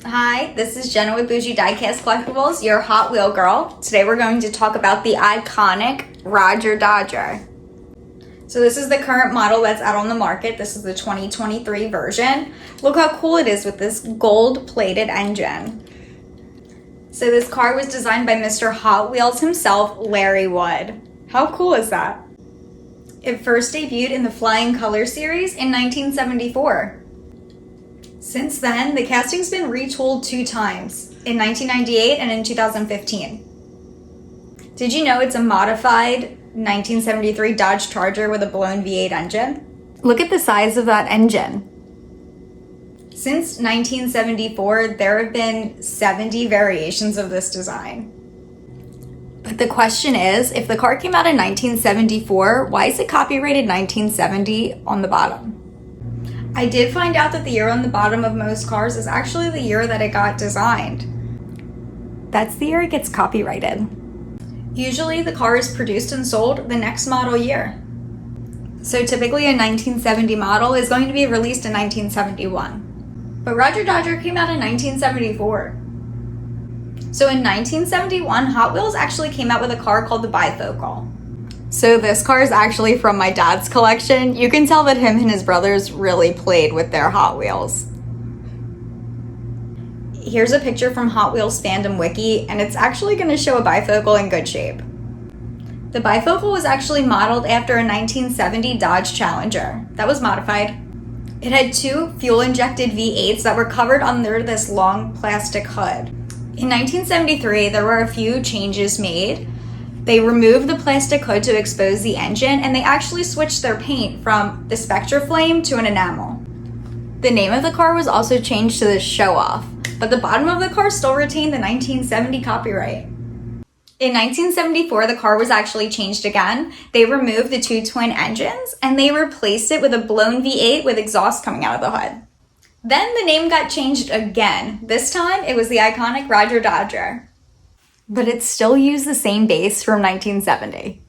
Hi, this is Jenna with Boujee Diecast Collectibles, your Hot Wheel girl. Today we're going to talk about the iconic Rodger Dodger. So this is the current model that's out on the market. This is the 2023 version. Look how cool it is with this gold-plated engine. So this car was designed by Mr. Hot Wheels himself, Larry Wood. How cool is that? It first debuted in the Flying Color series in 1974. Since then, the casting's been retooled 2 times, in 1998 and in 2015. Did you know it's a modified 1973 Dodge Charger with a blown V8 engine? Look at the size of that engine. Since 1974, there have been 70 variations of this design. But the question is, if the car came out in 1974, why is it copyrighted 1970 on the bottom? I did find out that the year on the bottom of most cars is actually the year that it got designed. That's the year it gets copyrighted. Usually the car is produced and sold the next model year. So typically a 1970 model is going to be released in 1971. But Rodger Dodger came out in 1974. So in 1971, Hot Wheels actually came out with a car called the Bifocal. So this car is actually from my dad's collection. You can tell that him and his brothers really played with their Hot Wheels. Here's a picture from Hot Wheels Fandom Wiki, and it's actually going to show a bifocal in good shape. The bifocal was actually modeled after a 1970 Dodge Challenger that was modified. It had 2 fuel-injected V8s that were covered under this long plastic hood. In 1973, there were a few changes made. They removed the plastic hood to expose the engine, and they actually switched their paint from the Spectraflame to an enamel. The name of the car was also changed to the Show Off, but the bottom of the car still retained the 1970 copyright. In 1974, the car was actually changed again. They removed the 2 twin engines, and they replaced it with a blown V8 with exhaust coming out of the hood. Then the name got changed again. This time, it was the iconic Rodger Dodger. But it still used the same base from 1970.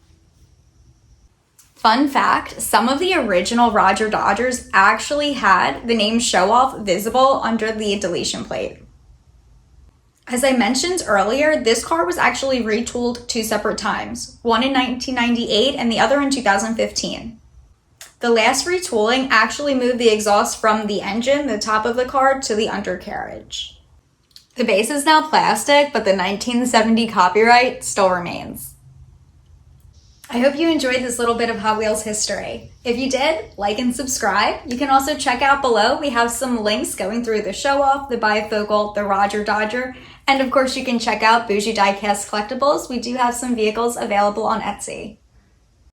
Fun fact, some of the original Rodger Dodgers actually had the name Show Off visible under the deletion plate. As I mentioned earlier, this car was actually retooled 2 separate times, one in 1998 and the other in 2015. The last retooling actually moved the exhaust from the engine, the top of the car, to the undercarriage. The base is now plastic, but the 1970 copyright still remains. I hope you enjoyed this little bit of Hot Wheels history. If you did, like and subscribe. You can also check out below. We have some links going through the Show Off, the Bifocal, the Rodger Dodger, and of course you can check out Boujee Diecast Collectibles. We do have some vehicles available on Etsy.